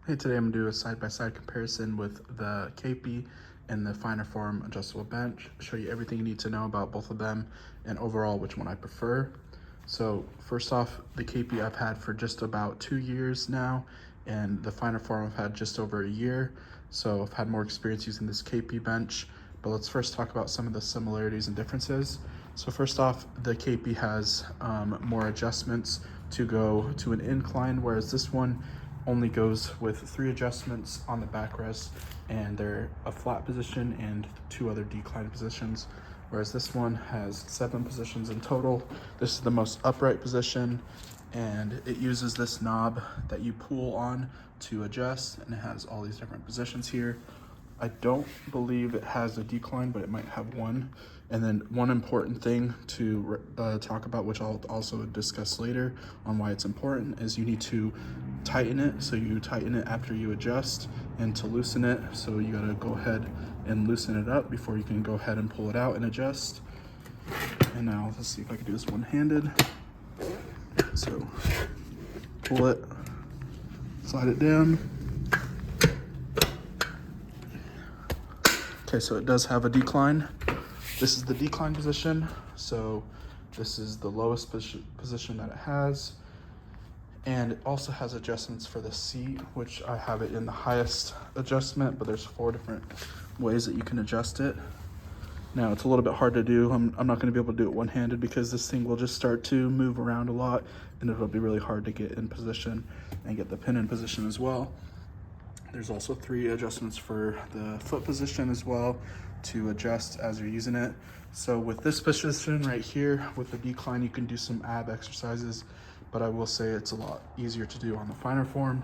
Hey, today I'm gonna do a side-by-side comparison with the Keppi and the finer form adjustable bench, show you everything you need to know about both of them and overall which one I prefer. So first off, the Keppi I've had for just about 2 years now, and the finer form I've had just over a year. So I've had more experience using this Keppi bench, but let's first talk about some of the similarities and differences. So first off, the Keppi has more adjustments to go to an incline, whereas this one only goes with 3 adjustments on the backrest, and they're a flat position and 2 other decline positions, whereas this one has 7 positions in total. This is the most upright position, and it uses this knob that you pull on to adjust, and it has all these different positions here. I don't believe it has a decline, but it might have one. And then one important thing to talk about, which I'll also discuss later on why it's important, is you need to tighten it. So you tighten it after you adjust, and to loosen it, so you gotta go ahead and loosen it up before you can go ahead and pull it out and adjust. And now let's see if I can do this one-handed. So pull it, slide it down. Okay, so it does have a decline. This is the decline position. So this is the lowest position that it has. And it also has adjustments for the seat, which I have it in the highest adjustment, but there's 4 different ways that you can adjust it. Now it's a little bit hard to do. I'm not gonna be able to do it one-handed because this thing will just start to move around a lot, and it'll be really hard to get in position and get the pin in position as well. There's also 3 adjustments for the foot position as well to adjust as you're using it. So with this position right here, with the decline, you can do some ab exercises, but I will say it's a lot easier to do on the finer form.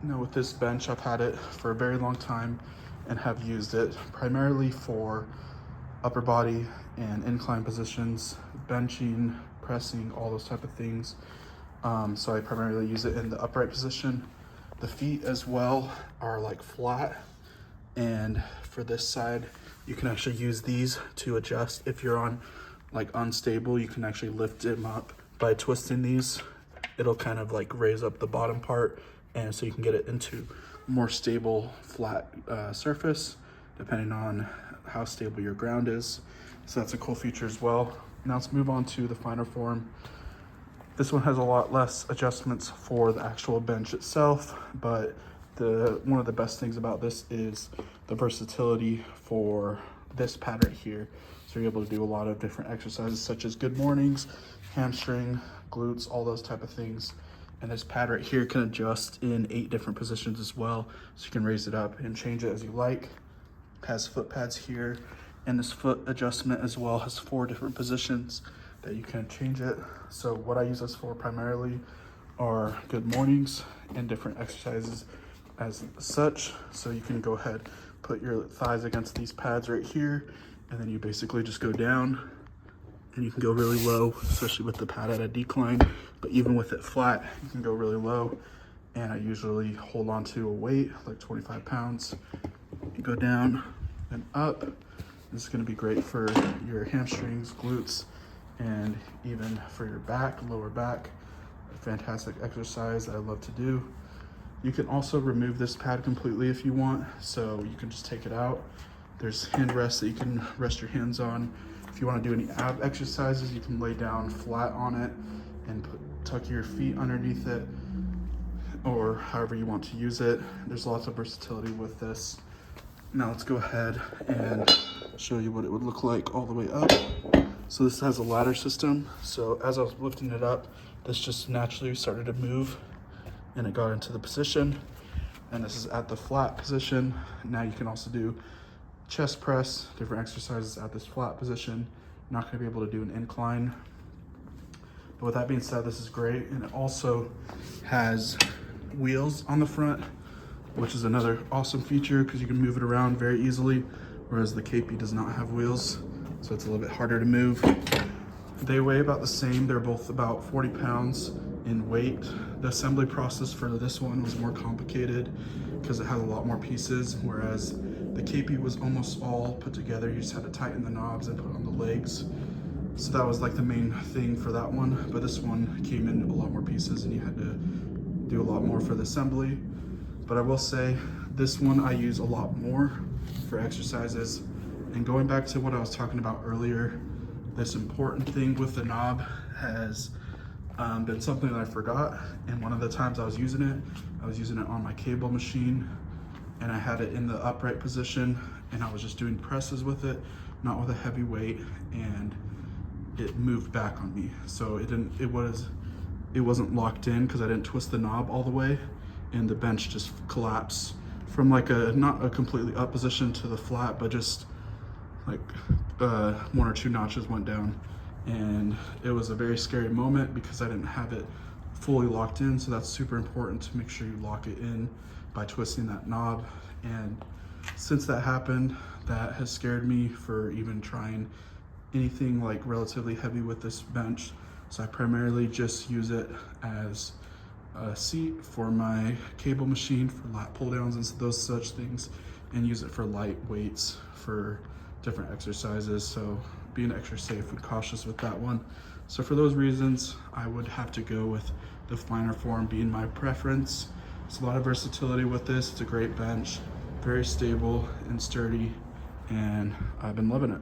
Now with this bench, I've had it for a very long time and have used it primarily for upper body and incline positions, benching, pressing, all those type of things. So I primarily use it in the upright position. The feet as well are like flat, and for this side you can actually use these to adjust. If you're on like unstable, you can actually lift them up by twisting these. It'll kind of like raise up the bottom part, and so you can get it into more stable flat surface depending on how stable your ground is. So that's a cool feature as well. Now let's move on to the finer form. This one has a lot less adjustments for the actual bench itself, but one of the best things about this is the versatility for this pad right here. So you're able to do a lot of different exercises such as good mornings, hamstring, glutes, all those type of things. And this pad right here can adjust in 8 different positions as well. So you can raise it up and change it as you like. It has foot pads here, and this foot adjustment as well has 4 different positions that you can change it. So what I use this for primarily are good mornings and different exercises as such. So you can go ahead, put your thighs against these pads right here, and then you basically just go down, and you can go really low, especially with the pad at a decline, but even with it flat, you can go really low. And I usually hold on to a weight, like 25 pounds. You go down and up. This is gonna be great for your hamstrings, glutes, and even for your back, lower back. A fantastic exercise that I love to do. You can also remove this pad completely if you want, so you can just take it out. There's hand rests that you can rest your hands on. If you want to do any ab exercises, you can lay down flat on it and tuck your feet underneath it, or however you want to use it. There's lots of versatility with this. Now let's go ahead and show you what it would look like all the way up. So this has a ladder system. So as I was lifting it up, this just naturally started to move, and it got into the position. And this is at the flat position. Now you can also do chest press, different exercises at this flat position. Not gonna be able to do an incline. But with that being said, this is great. And it also has wheels on the front, which is another awesome feature because you can move it around very easily, whereas the Keppi does not have wheels, so it's a little bit harder to move. They weigh about the same. They're both about 40 pounds in weight. The assembly process for this one was more complicated because it had a lot more pieces, whereas the Keppi was almost all put together. You just had to tighten the knobs and put on the legs. So that was like the main thing for that one. But this one came in a lot more pieces, and you had to do a lot more for the assembly. But I will say this one I use a lot more for exercises. And going back to what I was talking about earlier, this important thing with the knob has been something that I forgot. And one of the times I was using it on my cable machine, and I had it in the upright position, and I was just doing presses with it, not with a heavy weight, and it moved back on me. So it wasn't locked in because I didn't twist the knob all the way, and the bench just collapsed from like not a completely up position to the flat, but just like 1 or 2 notches went down. And it was a very scary moment because I didn't have it fully locked in. So that's super important to make sure you lock it in by twisting that knob. And since that happened, that has scared me for even trying anything like relatively heavy with this bench. So I primarily just use it as a seat for my cable machine for lat pull downs and those such things, and use it for light weights for different exercises. So being extra safe and cautious with that one. So for those reasons, I would have to go with the finer form being my preference. It's a lot of versatility with this. It's a great bench, very stable and sturdy, and I've been loving it.